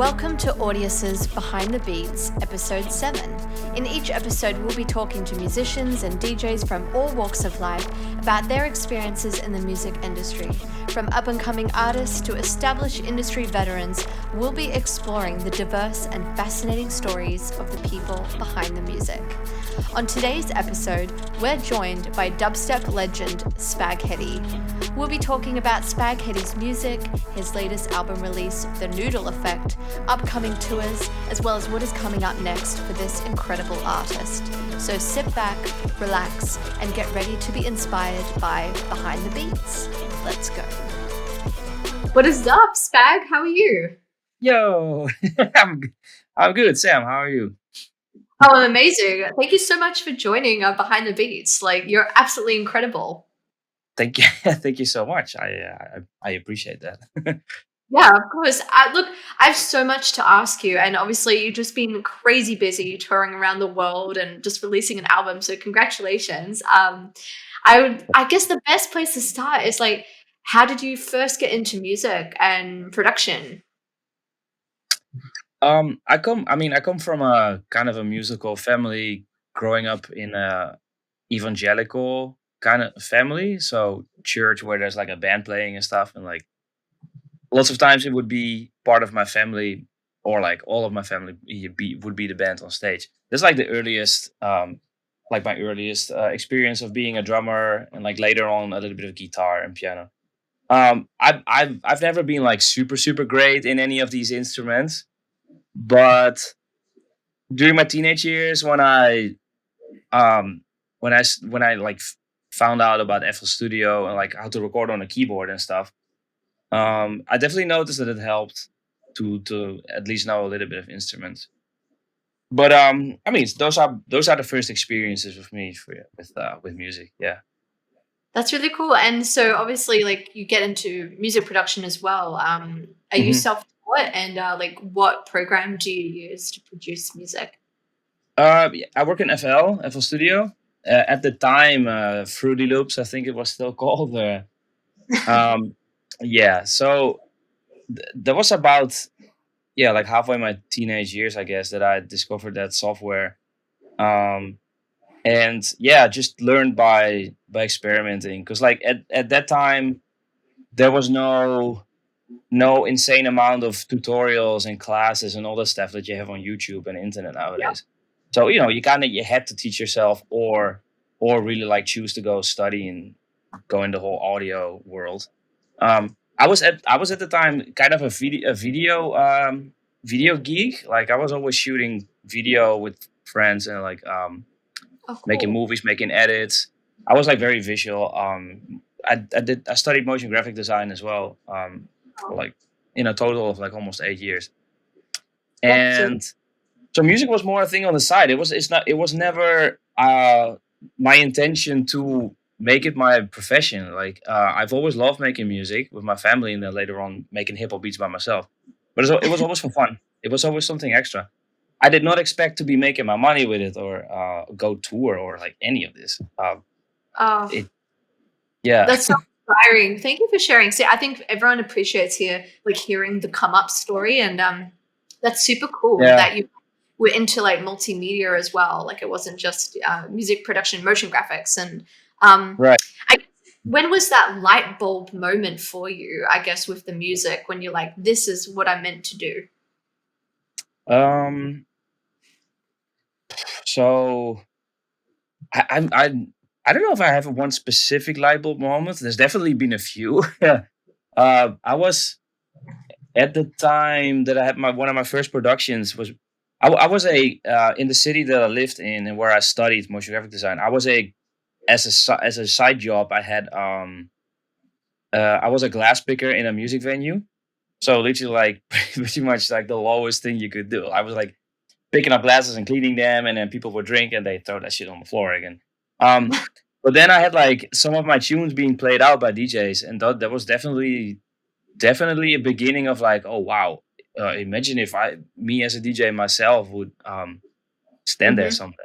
Welcome to Audius's Behind the Beats, Episode 7. In each episode, we'll be talking to musicians and DJs from all walks of life about their experiences in the music industry. From up-and-coming artists to established industry veterans, we'll be exploring the diverse and fascinating stories of the people behind the music. On today's episode, we're joined by dubstep legend Spag Heddy. We'll be talking about Spag Heddy's music, his latest album release, The Noodle Effect, upcoming tours, as well as what is coming up next for this incredible artist. So sit back, relax, and get ready to be inspired by Behind the Beats. Let's go. What is up, Spag? How are you? Yo, I'm good, Sam. How are you? Oh, I'm amazing. Thank you so much for joining Behind the Beats. You're absolutely incredible. Thank you, thank you so much. I appreciate that. Yeah, of course. Look, I have so much to ask you, and obviously you've just been crazy busy touring around the world and just releasing an album. So congratulations. I guess the best place to start is how did you first get into music and production? I come from a kind of a musical family, growing up in a evangelical kind of family. So church where there's like a band playing and stuff, and like lots of times it would be part of my family or like all of my family would be the band on stage. That's like the earliest, like my earliest experience of being a drummer, and like later on a little bit of guitar and piano. I've never been like super great in any of these instruments, but during my teenage years, um when I like found out about FL Studio and like how to record on a keyboard and stuff, I definitely noticed that it helped to at least know a little bit of instruments. But those are the first experiences with me with music. Yeah. That's really cool. And so obviously you get into music production as well. Are you hmm self-taught and what program do you use to produce music? Yeah, I work in FL Studio. At the time, Fruity Loops, I think it was still called. Um, yeah. So that was about, yeah, like halfway my teenage years, I guess, that I discovered that software. Um, and yeah, just learned by experimenting, because like at that time there was no insane amount of tutorials and classes and all that stuff that you have on YouTube and internet nowadays. So you had to teach yourself, or really like choose to go study and go in the whole audio world. I was at the time kind of a video geek. Like I was always shooting video with friends and like Oh, making cool. movies, making edits. I was like very visual. I studied motion graphic design as well. For like in a total of like almost 8 years. That's really And so music was more a thing on the side. It was never my intention to make it my profession. Like I've always loved making music with my family, and then later on making hip hop beats by myself. But it was always for fun. It was always something extra. I did not expect to be making my money with it, or go tour, or like any of this. uh, It Yeah. that's so inspiring. Thank you for sharing. See, I think everyone appreciates hearing the come up story, and that's super cool Yeah. that you were into multimedia as well. Like it wasn't just music production, motion graphics, and um, Right. I when was that light bulb moment for you? I guess with the music, when you're like, this is what I meant to do. Um. So I I'm I don't know if I have one specific light bulb moment. There's definitely been a few. I was at the time that I had my one of my first productions was I was a in the city that I lived in and where I studied motion graphic design. I was a as a side job. I was a glass picker in a music venue. So literally like pretty much like the lowest thing you could do. I was like picking up glasses and cleaning them, and then people would drink and they throw that shit on the floor again. Um, but then I had like some of my tunes being played out by DJs, and that was definitely a beginning of like, oh wow, imagine if me as a DJ myself would stand there Hmm. someday.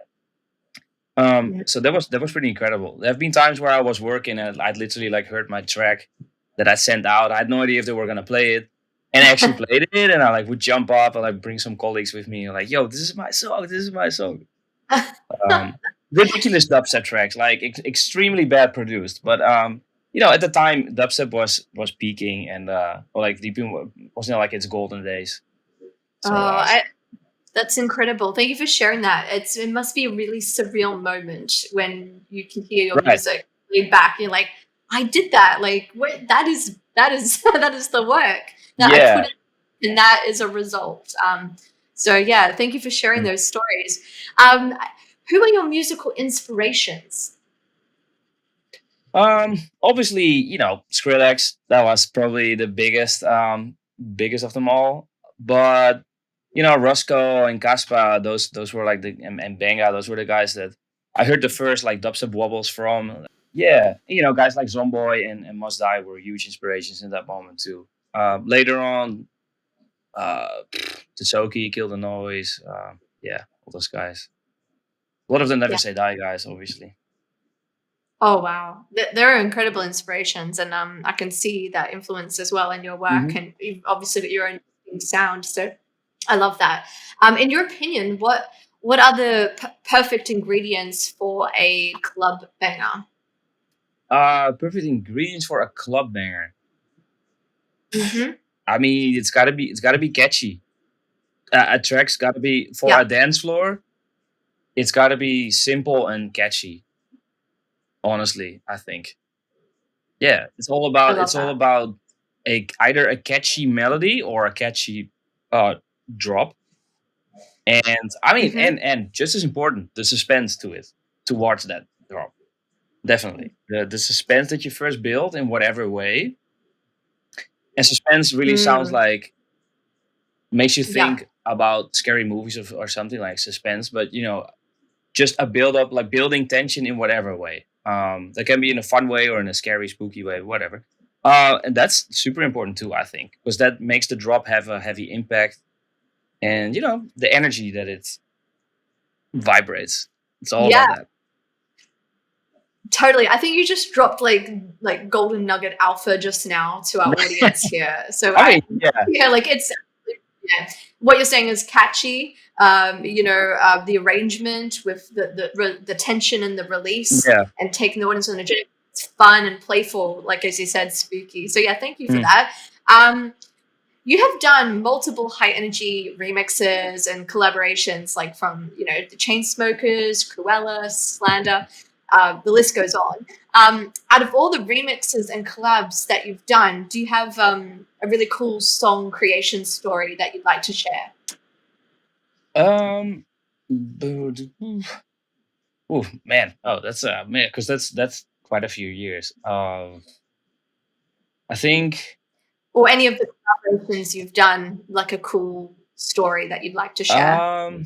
Yeah. So that was pretty incredible. There have been times where I was working and I'd literally like heard my track that I sent out. I had no idea if they were gonna play it. and I actually played it, and I like would jump up and like bring some colleagues with me, and like, yo, this is my song, this is my song. Um, Ridiculous dubstep tracks, like extremely bad produced, but at the time dubstep was peaking, and or like deep wasn't like its golden days. Oh, So that's incredible. Thank you for sharing that. It must be a really surreal moment when you can hear your right, music played back. You're like, I did that. Like, what? That is that is the work that I yeah. put in, and that is a result. So yeah, thank you for sharing Mm. those stories. Um, who are your musical inspirations? Obviously, Skrillex, that was probably the biggest of them all. But Roscoe and Caspa, those were like and Benga, those were the guys that I heard the first like dubstep wobbles from. Yeah, guys like Zomboy and Must Die were huge inspirations in that moment too. Later on, Tsoki, Kill the Noise, yeah, all those guys. A lot of the Never Yeah. Say Die guys, obviously. Oh wow, there are incredible inspirations, and I can see that influence as well in your work, Hmm. and you've obviously got your own sound. So I love that. In your opinion, what are the perfect ingredients for a club banger? Perfect ingredients for a club banger. Hmm. I mean, it's gotta be catchy. A track's gotta be for Yeah, a dance floor. It's gotta be simple and catchy. Honestly, I think. Yeah, it's all I about love it's all that. about a either a catchy melody or a catchy uh drop. And I mean, Hmm. and just as important, the suspense to it towards that drop. Definitely, the suspense that you first build in whatever way, and suspense really sounds Mm, like makes you yeah, think about scary movies or something like suspense, but just a build up, like building tension in whatever way. That can be in a fun way or in a scary, spooky way, whatever. And that's super important too, I think, because that makes the drop have a heavy impact, and the energy that it vibrates. It's all yeah, about that. totally. I think you just dropped like golden nugget alpha just now to our audience here. So I I mean, yeah, yeah, like it's yeah. What you're saying is catchy. The arrangement with the tension and the release, yeah. and taking the audience on a journey. It's fun and playful, like as you said, spooky. So yeah, thank you for Mm. that. You have done multiple high energy remixes and collaborations, like from the Chainsmokers, Cruella, Slander. The list goes on. Out of all the remixes and collabs that you've done, do you have a really cool song creation story that you'd like to share? Um, oh man, that's man, because that's quite a few years. I think. Or any of the collaborations you've done, like a cool story that you'd like to share? Um,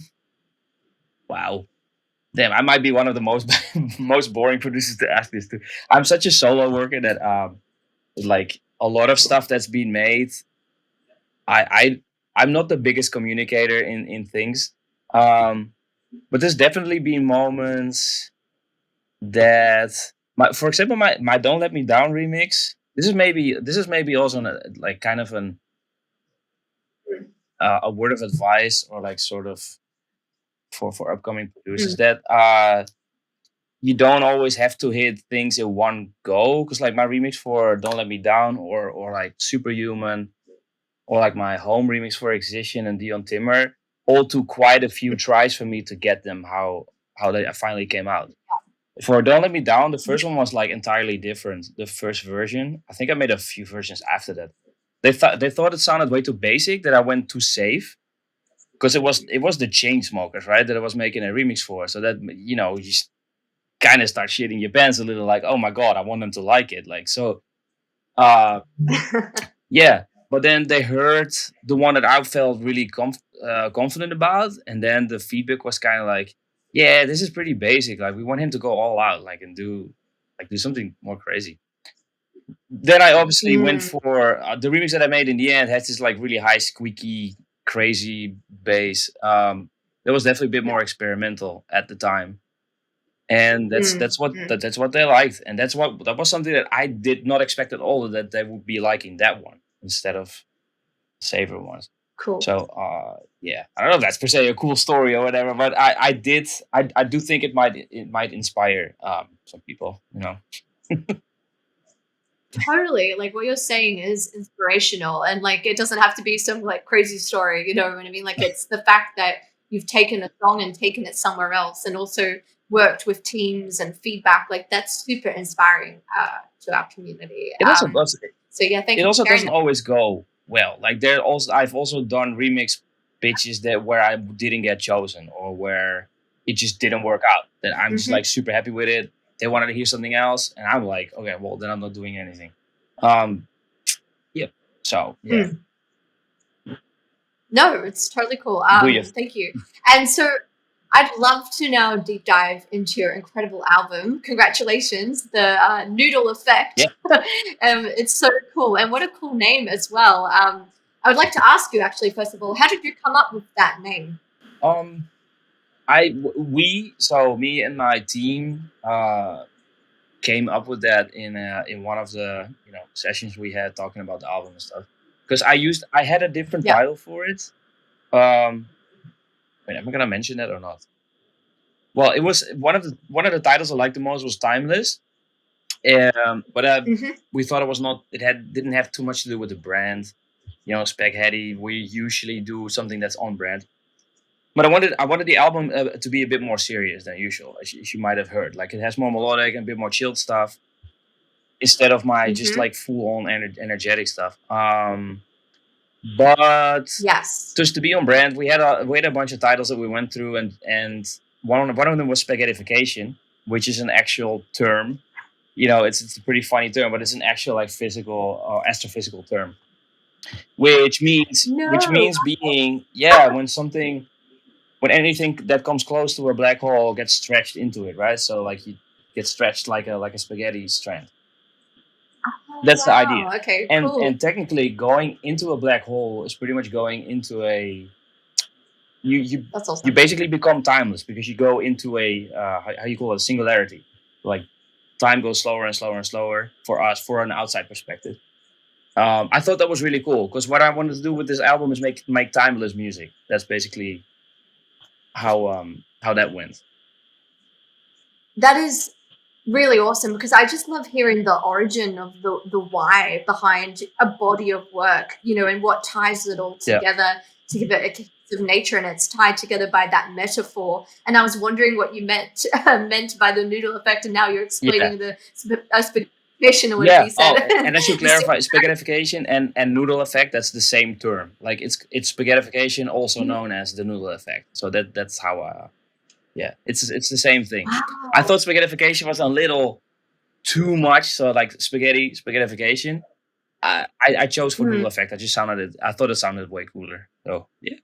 wow. Damn, I might be one of the most most boring producers to ask this to. I'm such a solo worker that like a lot of stuff that's been made, I I'm not the biggest communicator in things. Um, but there's definitely been moments that for example, my Don't Let Me Down remix. This is maybe also like kind of a word of advice, or like sort of for upcoming producers, Mm, that you don't always have to hit things in one go, because like my remix for Don't Let Me Down, or like Superhuman, or like my home remix for Excision and Dion Timmer, all took quite a few tries for me to get them how they finally came out. For Don't Let Me Down, the first one was like entirely different. The first version, I think I made a few versions after that. They thought it sounded way too basic, that I went too safe, because it was the Chainsmokers, right, that I was making a remix for. So that you kind of start shitting your pants a little, like, oh my god, I want them to like it, like, so uh yeah. But then they heard the one that I felt really confident about, and then the feedback was kind of like, yeah, this is pretty basic, like we want him to go all out, like, and do something more crazy. Then I obviously went mm, for the remix that I made in the end, has this like really high squeaky crazy bass. That was definitely a bit more experimental at the time, and that's mm, that's what mm. that's what they liked, and that was something that I did not expect at all, that they would be liking that one instead of favorite ones. Cool. So yeah, I don't know if that's per se a cool story or whatever, but I do think it might inspire some people, you know. Totally. Like what you're saying is inspirational, and like it doesn't have to be some like crazy story, you know what I mean? Like it's the fact that you've taken a song and taken it somewhere else and also worked with teams and feedback. Like that's super inspiring to our community. It also does. So yeah, thank It you also for sharing doesn't that. always go well. Like I've also done remix pitches that where I didn't get chosen or where it just didn't work out. That I'm just like Hmm. super happy with it. They wanted to hear something else, and I'm like, okay, well then I'm not doing anything. Um, yeah. So yeah, Mm. No, it's totally cool. do you? Thank you. And so I'd love to now deep dive into your incredible album. Congratulations, the Noodle Effect. Yeah. It's so cool, and what a cool name as well. I would like to ask you, actually, first of all, how did you come up with that name? Um, we so me and my team came up with that in one of the sessions we had talking about the album and stuff. Because I had a different Yeah. title for it. Um, wait, am I gonna mention that or not? Well, it was one of the titles I liked the most was Timeless. But Hmm. we thought it was not. Didn't have too much to do with the brand. Spag Heddy. We usually do something that's on brand. But I wanted the album to be a bit more serious than usual, as you might have heard. Like it has more melodic and a bit more chilled stuff instead of my just Hmm. like full on energetic stuff. But Yes. just to be on brand, we had a bunch of titles that we went through, and one of them was spaghettification, which is an actual term. It's a pretty funny term, but it's an actual like physical astrophysical term, which means No. being, yeah, when anything that comes close to a black hole gets stretched into it, right? So like you get stretched like a spaghetti strand. Oh, That's the idea. wow. Okay, And cool. technically, going into a black hole is pretty much going into a you you That's you awesome. basically become timeless because you go into a how you call it, singularity. Like time goes slower and slower and slower for us, for an outside perspective. I thought that was really cool because what I wanted to do with this album is make timeless music. That's basically how that went. That is really awesome because I just love hearing the origin of the why behind a body of work, you know, and what ties it all Yeah, together to give it a cohesive nature, and it's tied together by that metaphor. And I was wondering what you meant meant by the noodle effect, and now you're yeah, explaining the specification or whatever yeah. you said. Oh, and I should The clarify, spaghettification and noodle effect. That's the same term. Like it's spaghettification, also known as the noodle effect. So that's how. Yeah, it's the same thing. I wow. thought spaghettification was a little too much. So like spaghettification. I chose for noodle Hmm. effect. I thought it sounded way cooler. So yeah,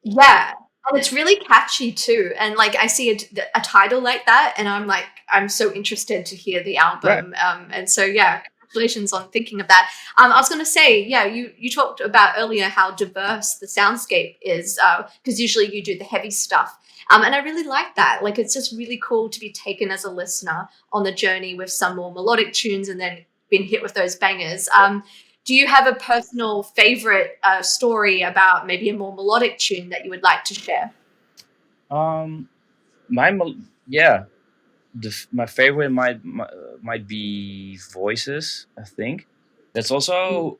Yeah, and it's really catchy too. And like I see a title like that, and I'm like, I'm so interested to hear the right. album. And so yeah, congratulations on thinking of that. I was going to say, yeah, you talked about earlier how diverse the soundscape is, because usually you do the heavy stuff. And I really like that. Like, it's just really cool to be taken as a listener on the journey with some more melodic tunes and then been hit with those bangers. Do you have a personal favorite story about maybe a more melodic tune that you would like to share? Um, yeah, my favorite might be Voices. I think that's Mm. also,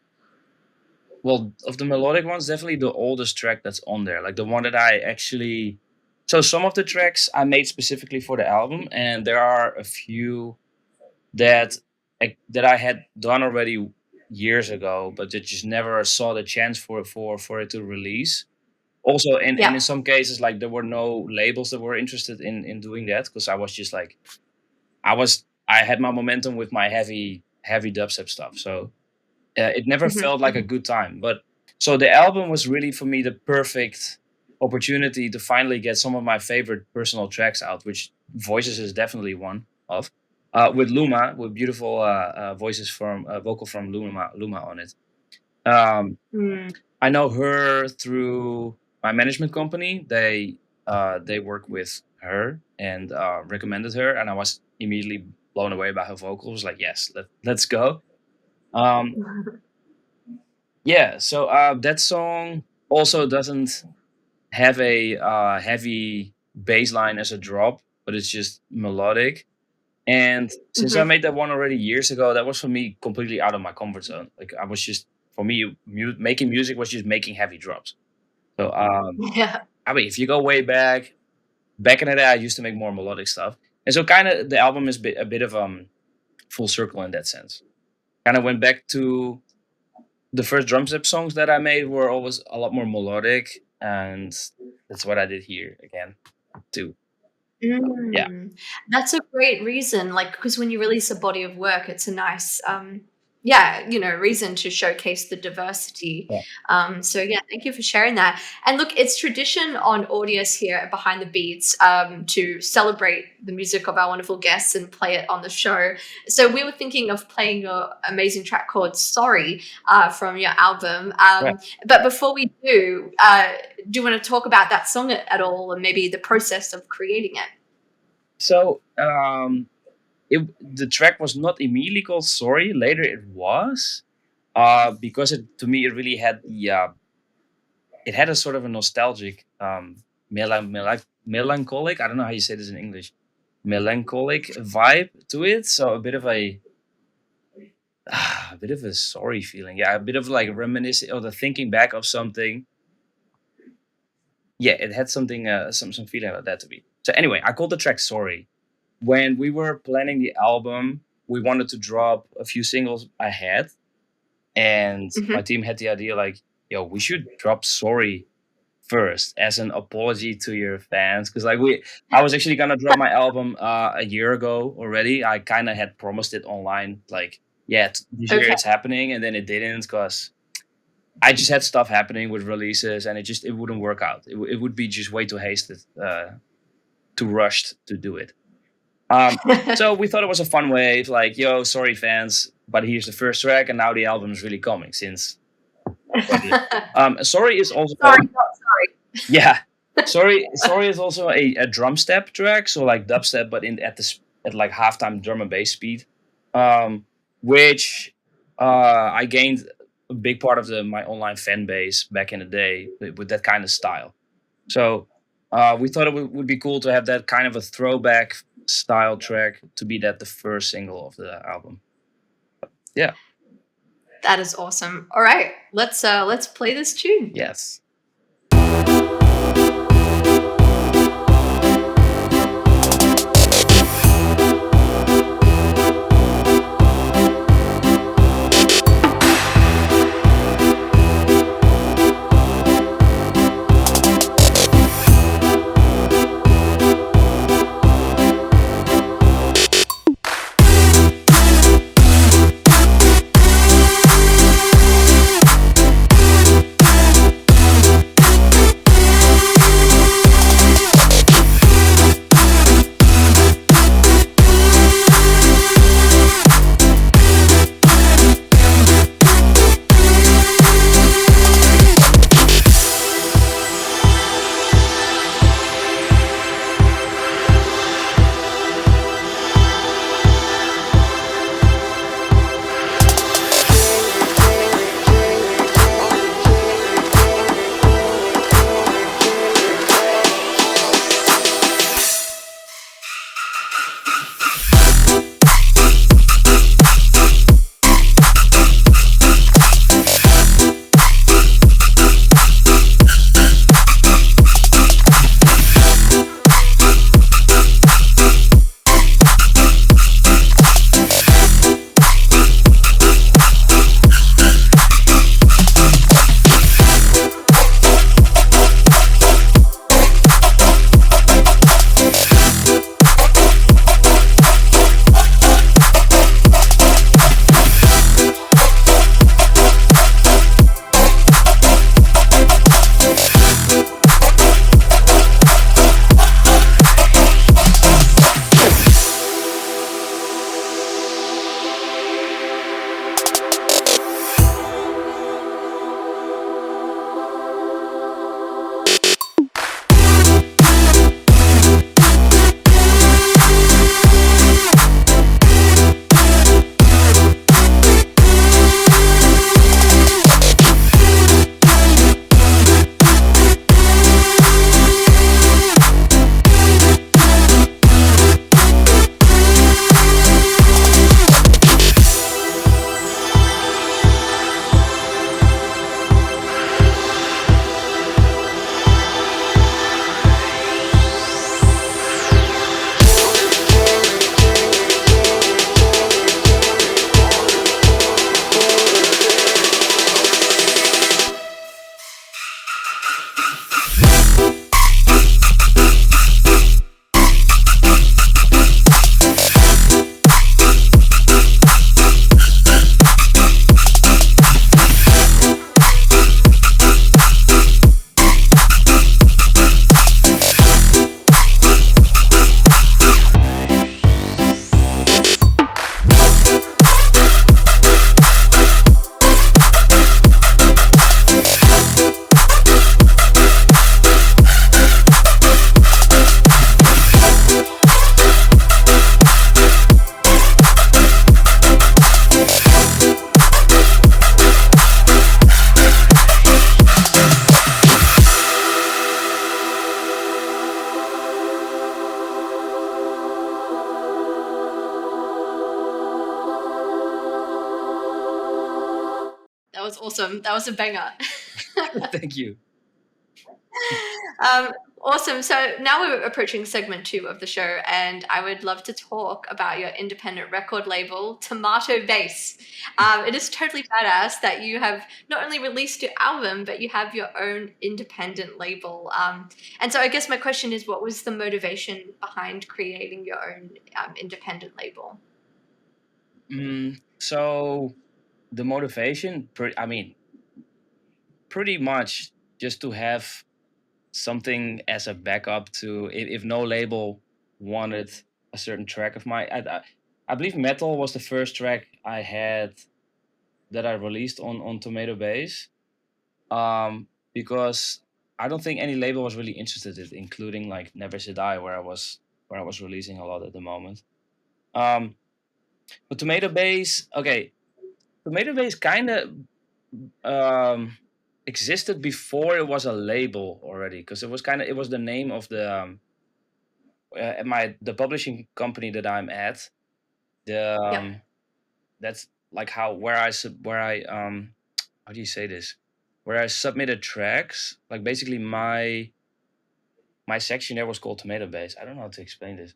well, of the melodic ones, definitely the oldest track that's on there. Like the one that I actually. So some of the tracks I made specifically for the album, and there are a few that that I had done already years ago, but that just never saw the chance for it to release. Also, and in Yeah. some cases, like there were no labels that were interested in doing that because I was just like I had my momentum with my heavy dubstep stuff, so it never Hmm. felt like a good time. But so the album was really for me the perfect opportunity to finally get some of my favorite personal tracks out, which Voices is definitely one of. With Luma, with beautiful voices from vocal from Luma on it. Um, Mm. I know her through my management company. They work with her and recommended her, and I was immediately blown away by her vocals. Like, yes, let's go. Um, Yeah, so that song also doesn't have a heavy bass line as a drop, but it's just melodic. And since I Hmm. made that one already years ago, that was for me completely out of my comfort zone. Like I was just for me, making music was just making heavy drops. So Yeah. I mean, if you go way back in the day, I used to make more melodic stuff, and so kind of the album is a bit of full circle in that sense. Kind of went back to the first drum step songs that I made were always a lot more melodic, and that's what I did here again too. So, yeah, Mm. That's a great reason, like, because when you release a body of work, it's a nice, yeah, reason to showcase the diversity. yeah, So yeah, thank you for sharing that. And look, it's tradition on Audius here at Behind the Beats to celebrate the music of our wonderful guests and play it on the show. So we were thinking of playing your amazing track called "Sorry" from your album. right. But before we do you want to talk about that song at all, and maybe the process of creating it? So the track was not immediately called "Sorry." Later, it was because to me it really had the it had a sort of a nostalgic melancholic. I don't know how you say this in English. Melancholic vibe to it. So a bit of a bit of a sorry feeling. Yeah, a bit of like reminiscing or the thinking back of something. Yeah, it had something some feeling about that to me. So anyway, I called the track "Sorry." When we were planning the album, we wanted to drop a few singles ahead, and my Mhm. team had the idea like, yo, we should drop "Sorry" first as an apology to your fans, because I was actually gonna drop my album a year ago already. I kind of had promised it online, like, yeah, this year Okay. it's happening, and then it didn't because I just had stuff happening with releases, and it wouldn't work out. It would be just way too hasted, too rushed to do it. So we thought it was a fun way, of like, yo, sorry fans, but here's the first track, and now the album is really coming since. Sorry is also Sorry, not sorry. yeah. Sorry is also a drum step track, so like dubstep, but at like halftime drum and bass speed, um, which I gained a big part of the my online fan base back in the day with that kind of style. So we thought it would be cool to have that kind of a throwback style track to be that the first single of the album. Yeah. That is awesome. All right, let's play this tune. Yes. was awesome. That was a banger. Thank you. Um, awesome. So now we're approaching segment 2 of the show, and I would love to talk about your independent record label, Tomato Bass. It is totally badass that you have not only released your album, but you have your own independent label. And so I guess my question is, what was the motivation behind creating your own independent label? So the motivation, I mean, pretty much just to have something as a backup to if no label wanted a certain track of mine. I believe Metal was the first track I had that I released on Tomato Base. Because I don't think any label was really interested in it, including like Never Say Die, where I was releasing a lot at the moment. Um, but Tomato Base, okay, Tomato Base kind of um, existed before it was a label already, because it was the name of the publishing company that I'm at. The Yep. That's like where I how do you say this? Where I submitted tracks, like basically my section there was called Tomato Base. I don't know how to explain this.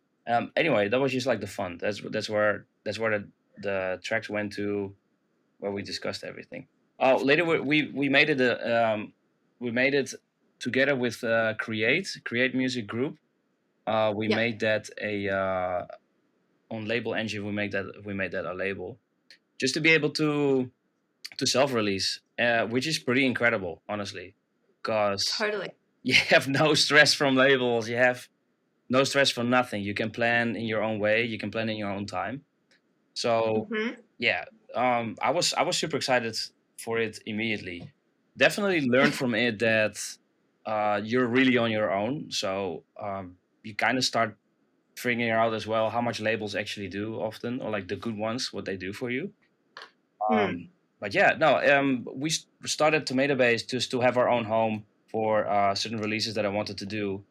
Anyway, that was just like the fun. That's where the tracks went to, where we discussed everything. Oh, later we made it we made it together with Create Music Group. We Yep. made that a on Label Engine. We made that a label just to be able to self release, which is pretty incredible, honestly, because Totally. you have no stress from labels. You have no stress from nothing. You can plan in your own way. You can plan in your own time. So Hmm. yeah, I was super excited for it immediately. Definitely learned from it that you're really on your own. So you kind of start figuring out as well how much labels actually do often, or like the good ones, what they do for you. Mm. Um, but yeah, no, started Tomato Base just to have our own home for certain releases that I wanted to do.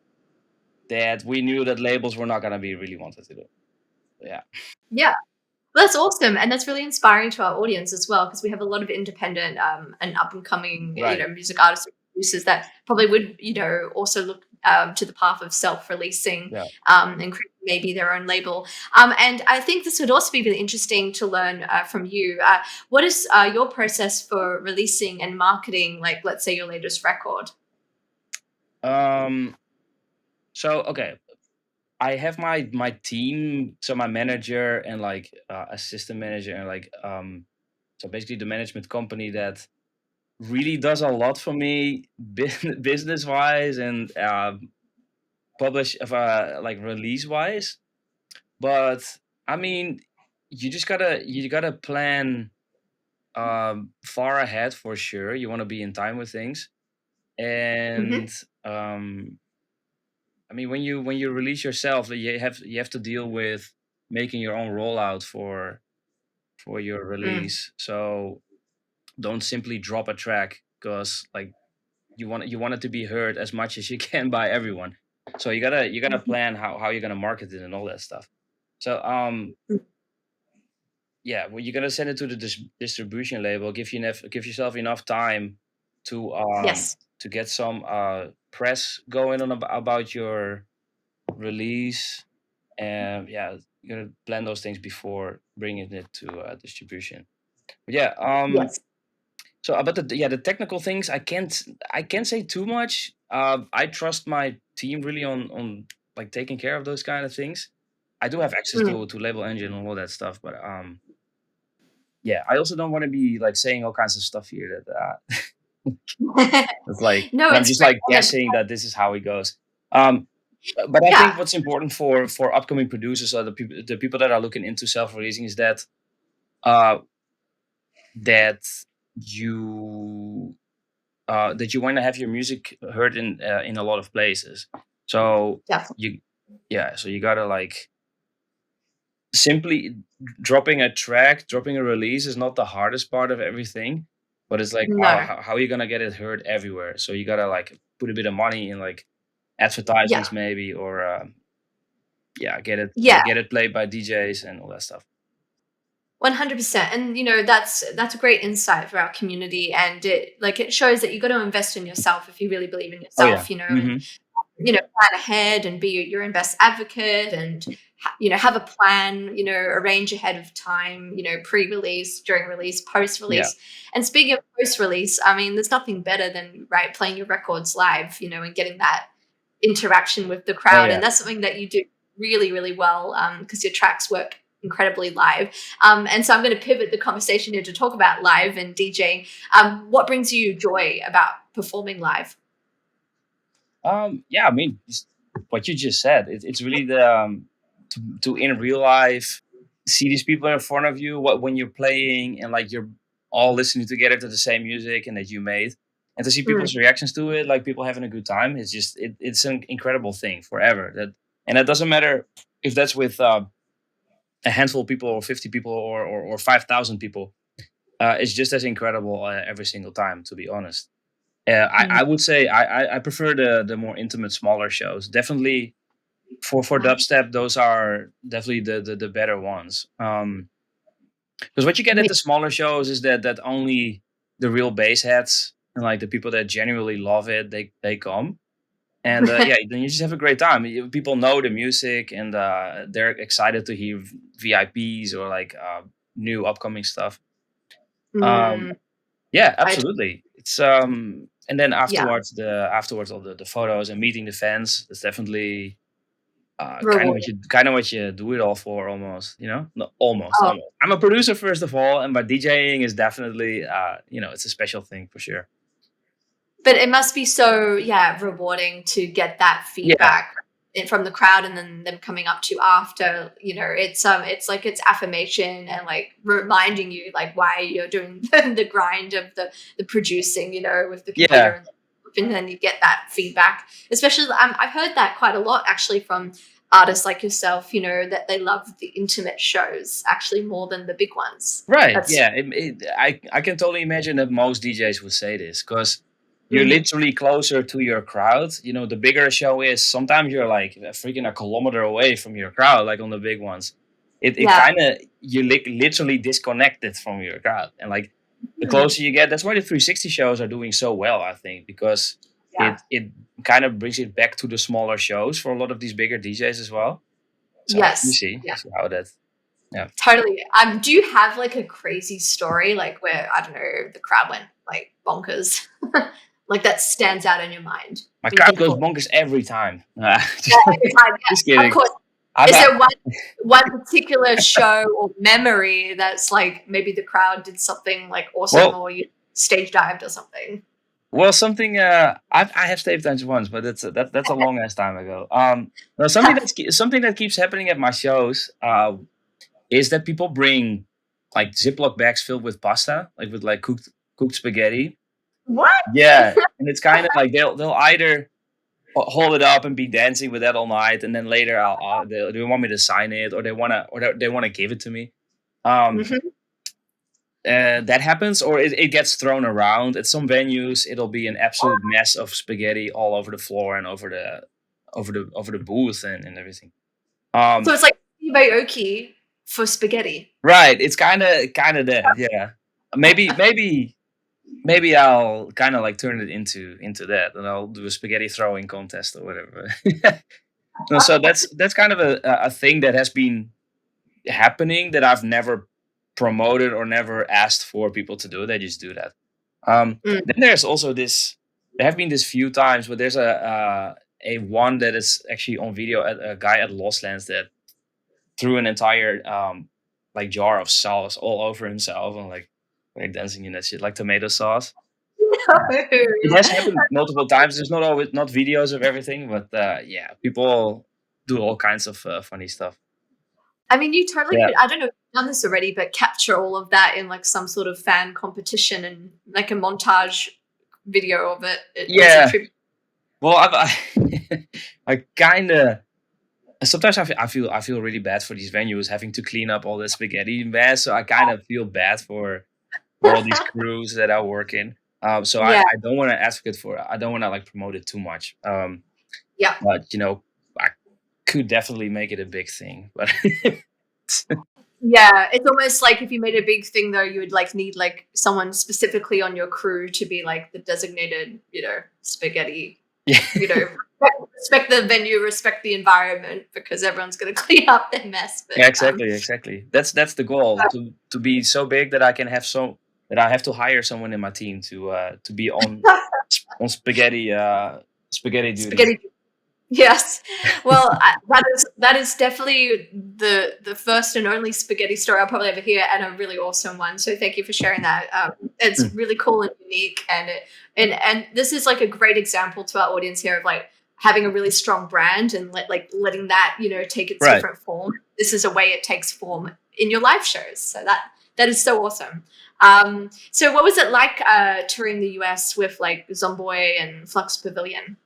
That we knew that labels were not gonna be really wanted to do. Yeah, Yeah. Well, that's awesome, and that's really inspiring to our audience as well, because we have a lot of independent and up and coming, right. music artists and producers that probably would, also look to the path of self-releasing Yeah. and creating maybe their own label. And I think this would also be really interesting to learn from you. What is your process for releasing and marketing, like let's say your latest record? Um. So okay, I have my team, so my manager and like assistant manager and like so basically the management company that really does a lot for me business wise and publish like release wise. But I mean, you gotta plan far ahead for sure. You want to be in time with things, and Hmm. um, I mean when you release yourself, you have to deal with making your own rollout for your Mm. release. So don't simply drop a track because like you want it to be heard as much as you can by everyone. So you gotta Mhm. plan how you're gonna market it and all that stuff. So yeah, well, you're gonna send it to the distribution label. Give yourself enough time Yes. to get some press going on about your release, and yeah, you're gonna plan those things before bringing it to distribution. But yeah, Yes. so about the technical things, I can't say too much. I trust my team really on like taking care of those kind of things. I do have access Mm. to label engine and all that stuff, but yeah, I also don't want to be like saying all kinds of stuff here that it's like No, that I'm it's just great. like And guessing that this is how it goes. Um, but I think yeah. what's important for upcoming producers or the people that are looking into self releasing is uh that you that you want to have your music heard in a lot of places. So Definitely. you yeah, so you gotta like simply dropping a track, dropping a release is not the hardest part of everything, but it's like No. how are you gonna get it heard everywhere? So you gotta like put a bit of money in like Yeah. advertisements maybe, or yeah, Yeah. get it played by DJs and all that stuff. 100%. And that's a great insight for our community, and it shows that you got to invest in yourself if you really believe in Oh yeah. yourself, and Hmm. plan ahead and be your own best advocate, and have a plan, arrange ahead of time, pre-release, during release, Yeah. post-release. And speaking of post-release, I mean, there's nothing better than playing your records live, and getting that interaction with the Oh crowd. yeah. And that's something that you do really, really well, because your tracks work incredibly live. And so I'm going to pivot the conversation here to talk about live and DJing. What brings you joy about performing live? Yeah, I mean, what you just said, it's really the to in real life see these people in front of you what when you're playing and like you're all listening together to the same music and that you made, and to see Mm. people's reactions to it, like people having a good time. It's just it's an incredible thing forever. And it doesn't matter if that's with a handful of people or 50 people or 5,000 people. It's just as incredible every single time, to be honest. Mm. I would say I prefer the more intimate, smaller shows. Definitely for dubstep, those are definitely the better ones. Because what you get at Me- the smaller shows is that only the real bass heads and like the people that genuinely love it, they come. And yeah, then you just have a great time. People know the music and they're excited to hear VIPs or like new upcoming stuff. Um, Mm, Yeah, I absolutely. It's and then Yeah, afterwards all the photos and meeting the fans. It's definitely rewarding. kind of what you do it all for almost, you know? No, almost, Oh, almost. I'm a producer first of all, and but DJing is definitely it's a special thing for sure. but it must be so, yeah, rewarding to get that Yeah. feedback from the crowd, and then them coming up to you after. It's like it's affirmation, and like reminding you like why you're doing the grind of the producing, with the computer, Yeah. and then you get that feedback. Especially, I've heard that quite a lot actually from artists like yourself, that they love the intimate shows actually more than the big ones. Right. That's Yeah. I can totally imagine that most DJs would say this because you're Mhm. literally closer to your crowd. You know, the bigger a show is, sometimes you're like freaking a kilometer away from your crowd, like on the big ones. It Yeah. kind of you literally disconnected from your crowd, and like the Mhm. closer you get, that's why the 360 shows are doing so well. I think because Yeah. it kind of brings it back to the smaller shows for a lot of these bigger DJs as well. So Yes. you Yeah. see how that. Yeah, Totally. Do you have like a crazy story, like where, I don't know, the crowd went like bonkers, like that stands out in your mind? my You crowd think, goes oh, bonkers every time. yeah, every time, Just yeah, of kidding. course. I've Is had, there one particular show or memory that's like maybe the crowd did something like awesome, well, or you stage dived or something? something. I have stayed dance once, but that's a long ass time ago. No, something that keeps happening at my shows. Is that people bring like Ziploc bags filled with pasta, like with like cooked spaghetti. What? Yeah, and it's kind of like they'll either hold it up and be dancing with that all night, and then later they want me to sign it, or they wanna give it to me. Um, Mhm. that happens, or it gets thrown around. At some venues, it'll be an absolute mess of spaghetti all over the floor and over the booth and everything. So Um, it's like Aoki for spaghetti. right, it's kinda that, yeah. Maybe I'll kind of like turn it into that, and I'll do a spaghetti throwing contest or whatever. No, so that's kind of a thing that has been happening that I've never promoted or never asked for people to do. They just do that. Mm. Then there's also this. There have been this few times, but there's a one that is actually on video at a guy at Lost Lands that threw an entire like jar of sauce all over himself and like dancing in that shit like tomato sauce. It has happened multiple times. There's not always not videos of everything, but yeah, people do all kinds of funny stuff. I mean, you totally Yeah, could. I don't know if you've done this already, but capture all of that in like some sort of fan competition and like a montage video of it as a yeah. tribute. Well, I kind of sometimes I feel really bad for these venues having to clean up all the spaghetti mess. So I kind of feel bad for all these crews that are working. So Yeah, I don't want to advocate for it. I don't want to like promote it too much. yeah. But I could definitely make it a big thing. But Yeah, it's almost like if you made a big thing though, you would like need like someone specifically on your crew to be like the designated, spaghetti, Yeah. respect the venue, respect the environment because everyone's gonna clean up their mess. Yeah, But exactly. That's the goal, to be so big that I have to hire someone in my team to be on spaghetti duty. spaghetti. Yes. Well, that is definitely the first and only spaghetti story I'll probably ever hear, and a really awesome one. So thank you for sharing that. It's Mm. really cool and unique, and this is like a great example to our audience here of like having a really strong brand and letting that take its Right. different form. This is a way it takes form in your live shows. So that is so awesome. So what was it like touring the US with like Zomboy and Flux Pavilion?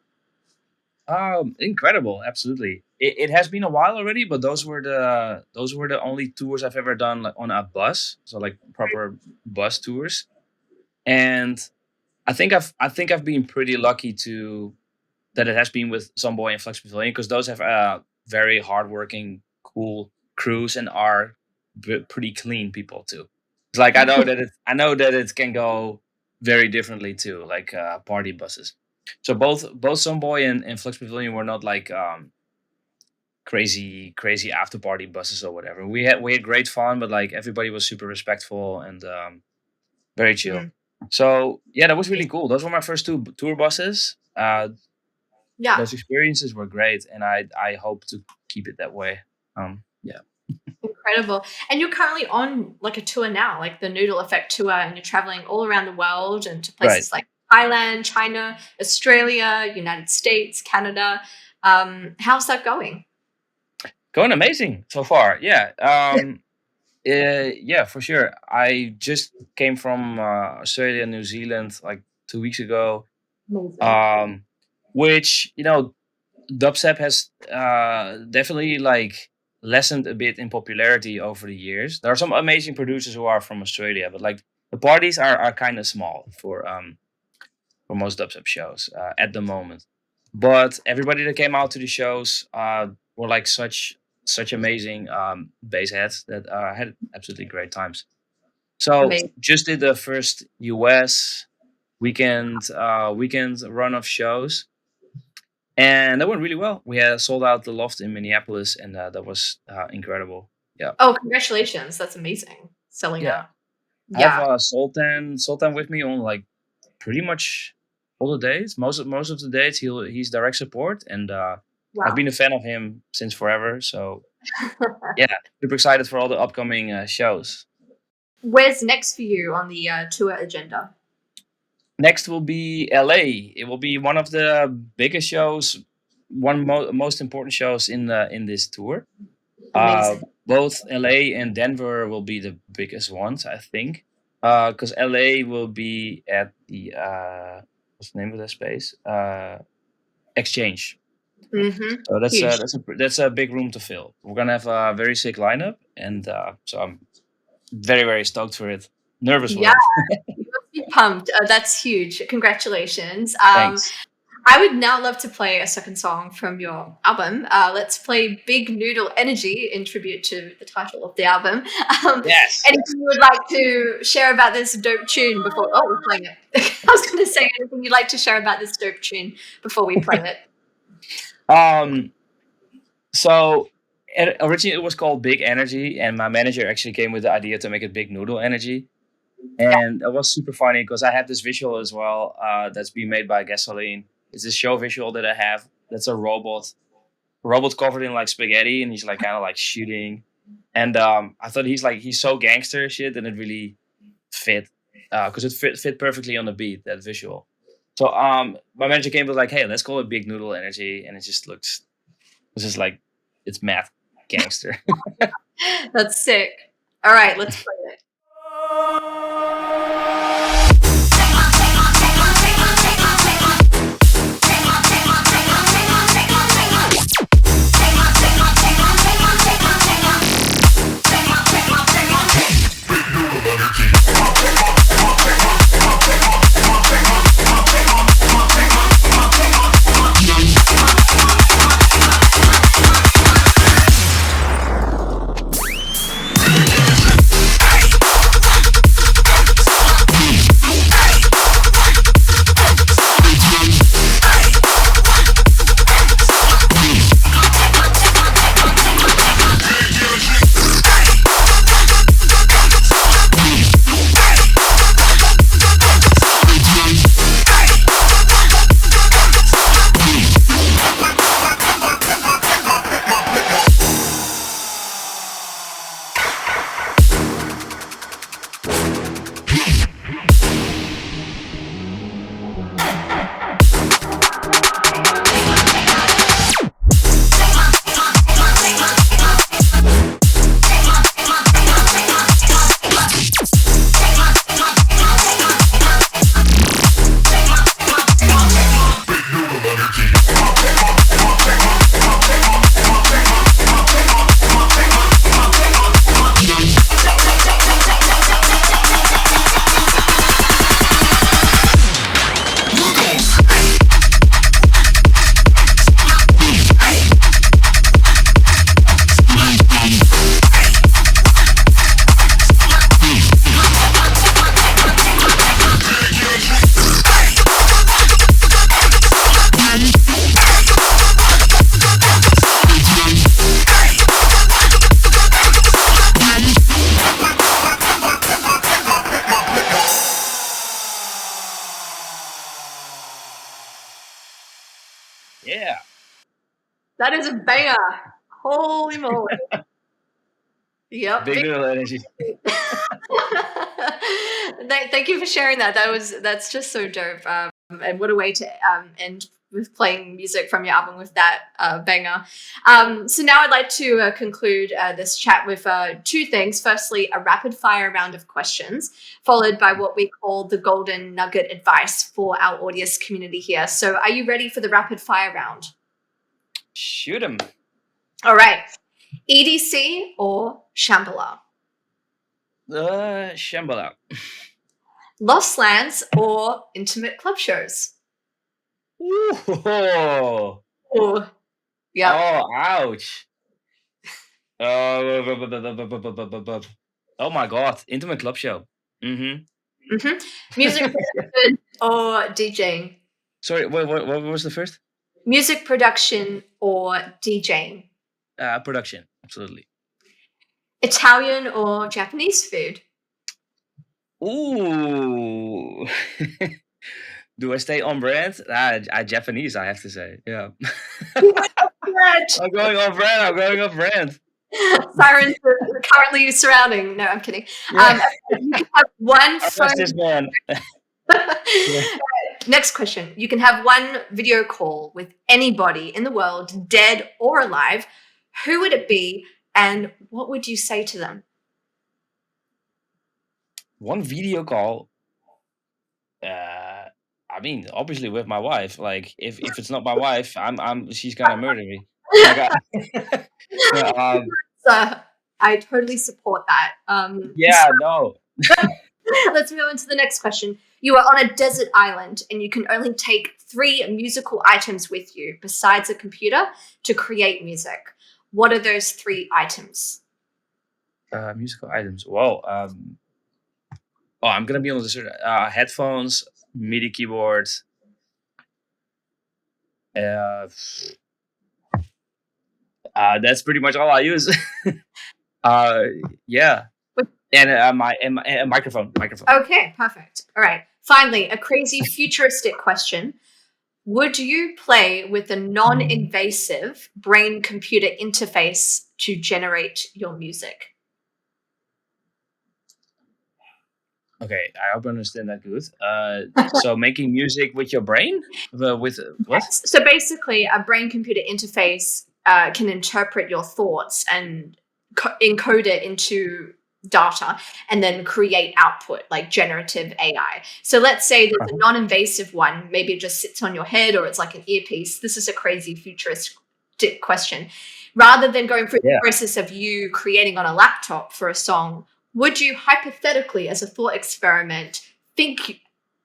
Incredible, absolutely. It has been a while already, but those were the only tours I've ever done, like on a bus, so like proper bus tours. And I think I've been pretty lucky to that it has been with Zomboy and Flex Pavilion, because those have very hardworking, cool crews and are pretty clean people too. It's like I know that it can go very differently too, like party buses. So both Zomboy and Flex Pavilion were not like crazy after party buses or whatever. We had great fun, but like everybody was super respectful and very chill. Mm. So yeah, that was really cool. Those were my first two tour buses. Yeah. Those experiences were great, and I hope to keep it that way. Yeah, Incredible. And you're currently on like a tour now, like the Noodle Effect tour, and you're traveling all around the world and to right. places like Thailand, China, Australia, United States, Canada. How's that going? Going amazing so far. Yeah. Yeah, for sure. I just came from Australia and New Zealand like 2 weeks ago. Amazing. Um, which dubstep has definitely like lessened a bit in popularity over the years. There are some amazing producers who are from Australia, but like the parties are kind of small for most dubstep shows at the moment. But everybody that came out to the shows were like such amazing bass heads that had absolutely great times. So Amazing. just did the first US weekend run of shows, and that went really well. We had sold out the Loft in Minneapolis, and that was incredible. Yeah, Oh, congratulations. That's amazing. Selling yeah. out. I have Yeah. Sultan with me on like pretty much all the dates. Most of the dates he's direct support, and I've Wow. been a fan of him since forever. So yeah, super excited for all the upcoming shows. Where's next for you on the tour agenda? Next will be LA. It will be one of the biggest shows, most important shows in this tour. Amazing. Both LA and Denver will be the biggest ones, I think. Because LA will be at the what's the name of that space? Exchange. Mm-hmm. So that's Huge. that's a big room to fill. We're gonna have a very sick lineup, and so I'm very very stoked for it. Nervous for Yeah. it. You must be pumped. That's huge. Congratulations. Thanks. I would now love to play a second song from your album. Let's play Big Noodle Energy in tribute to the title of the album. Yes. Anything you would like to share about this dope tune before? Oh, we're playing it. I was going to say anything you'd like to share about this dope tune before we play it. Um. So originally it was called Big Energy, and my manager actually came with the idea to make it Big Noodle Energy. And it was super funny because I have this visual as well that's being made by Gasoline. It's a show visual that I have. That's a robot covered in like spaghetti, and he's like kind of like shooting. And I thought he's so gangster shit, and it really fit because it fit perfectly on the beat, that visual. So my manager came with like, hey, let's call it Big Noodle Energy, and it's just like it's math gangster. That's sick. All right, let's play it. That is a banger. Holy moly. Yep. Big little energy. Thank you for sharing that. That's just so dope. And what a way to end with playing music from your album with that banger. So now I'd like to conclude this chat with two things. Firstly, a rapid fire round of questions, followed by what we call the golden nugget advice for our audience community here. So are you ready for the rapid fire round? Shoot 'em. All right. EDC or Shambhala? Shambhala. Lost Lands or intimate club shows? Ooh. Oh, yeah. Oh, ouch. Oh my god, intimate club show. Music production or DJing? Sorry, what was the first? Music production or DJing? Production, absolutely. Italian or Japanese food? Ooh. Do I stay on brand? Japanese, I have to say. Yeah. I'm going off brand. I'm going off brand. Sirens are currently surrounding. No, I'm kidding. Yeah. You can have one phone. This man. Next question. You can have one video call with anybody in the world, dead or alive. Who would it be, and what would you say to them? One video call. I mean, obviously with my wife. Like, if it's not my wife, she's gonna murder me. Like, So I totally support that. yeah, no. Let's move on to the next question. You are on a desert island and you can only take 3 musical items with you besides a computer to create music. What are those 3 items? Musical items. Well, I'm gonna be on the desert. Headphones, MIDI keyboard. That's pretty much all I use. Yeah, and a microphone. Okay, perfect. All right. Finally, a crazy futuristic question. Would you play with a non-invasive brain-computer interface to generate your music? Okay, I hope I understand that good. So making music with your brain? With what? Yes. So basically, a brain-computer interface can interpret your thoughts and encode it into data and then create output like generative AI. So let's say there's a non-invasive one, maybe it just sits on your head or it's like an earpiece. This is a crazy futuristic question. Rather than going through the process of you creating on a laptop for a song, would you hypothetically, as a thought experiment, think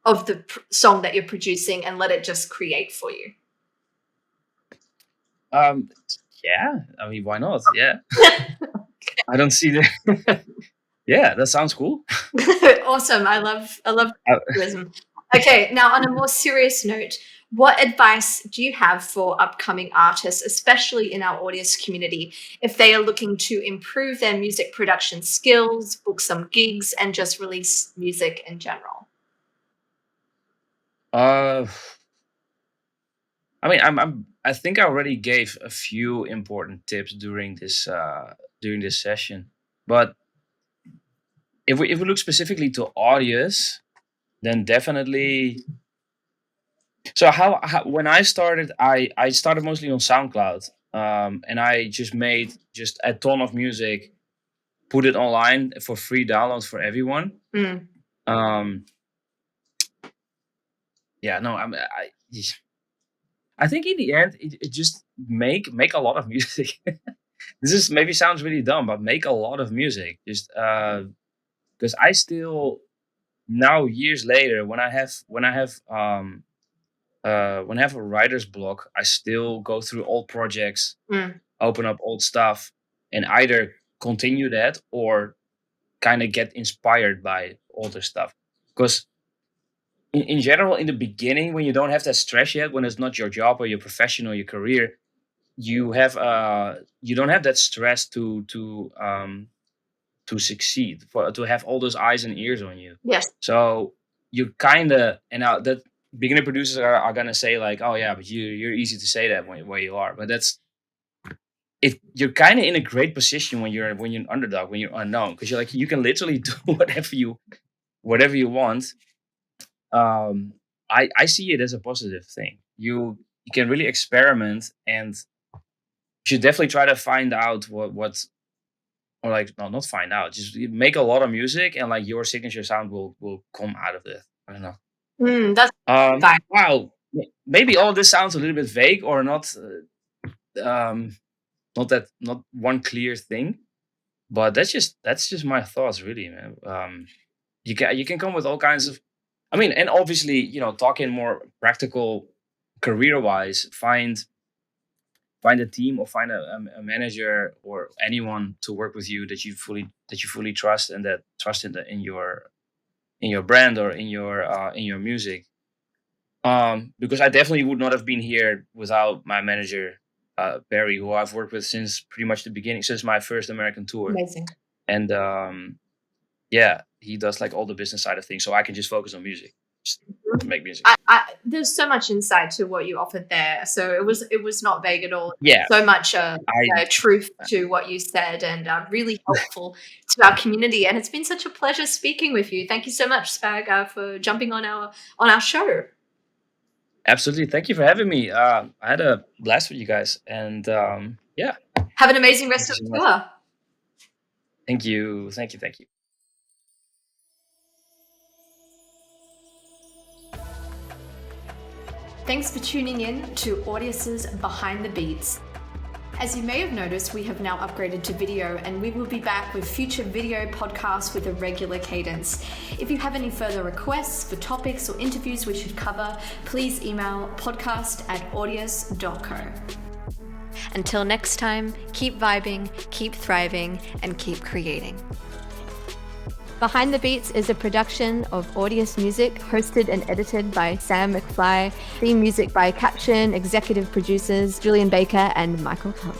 of the song that you're producing and let it just create for you? Yeah, I mean, why not? Yeah. I don't see the. Yeah, that sounds cool. Awesome. I love futurism. Okay, now on a more serious note, what advice do you have for upcoming artists, especially in our audience community, if they are looking to improve their music production skills, book some gigs, and just release music in general? I mean, I think I already gave a few important tips during this session, but if we look specifically to audience, then definitely. So how when I started, I started mostly on SoundCloud, and I just made just a ton of music, put it online for free download for everyone. Yeah, no, I think in the end, it just make a lot of music. This is maybe sounds really dumb, but make a lot of music. Just because I still now years later, when I have a writer's block, I still go through old projects, open up old stuff, and either continue that or kind of get inspired by older stuff. Because in general, in the beginning, when you don't have that stress yet, when it's not your job or your profession or your career, you don't have that stress to succeed, to have all those eyes and ears on you. Yes. So you kind of, and now that beginner producers are gonna say like, oh yeah, but you're easy to say that where you are, but that's you're kind of in a great position when you're an underdog, when you're unknown, because you're like you can literally do whatever you want. I see it as a positive thing. You can really experiment, and you should definitely try to find out what or like no, not find out. Just make a lot of music, and like your signature sound will come out of it. I don't know. That's fine. Wow. Maybe all of this sounds a little bit vague or um, not one clear thing. But that's just my thoughts, really, man. You can come with all kinds of. I mean, and obviously, talking more practical, career wise, find a team or find a manager or anyone to work with you that you fully trust and that trust in your brand or in your music. Because I definitely would not have been here without my manager, Barry, who I've worked with since pretty much the beginning, since my first American tour. Amazing. And yeah, he does like all the business side of things, so I can just focus on music, just make music. There's so much insight to what you offered there, so it was not vague at all. Yeah, So much I truth to what you said, and really helpful to our community. And it's been such a pleasure speaking with you. Thank you so much, Spag, for jumping on our show. absolutely. Thank you for having me. I had a blast with you guys, and yeah, Have an amazing thank rest you of so the much. tour. Thank you, thank you, thank you. Thanks for tuning in to Audius's Behind the Beats. As you may have noticed, we have now upgraded to video, and we will be back with future video podcasts with a regular cadence. If you have any further requests for topics or interviews we should cover, please email podcast@audius.co. Until next time, keep vibing, keep thriving, and keep creating. Behind the Beats is a production of Audius Music, hosted and edited by Sam McFly. Theme music by Caption, executive producers Julian Baker and Michael Tom.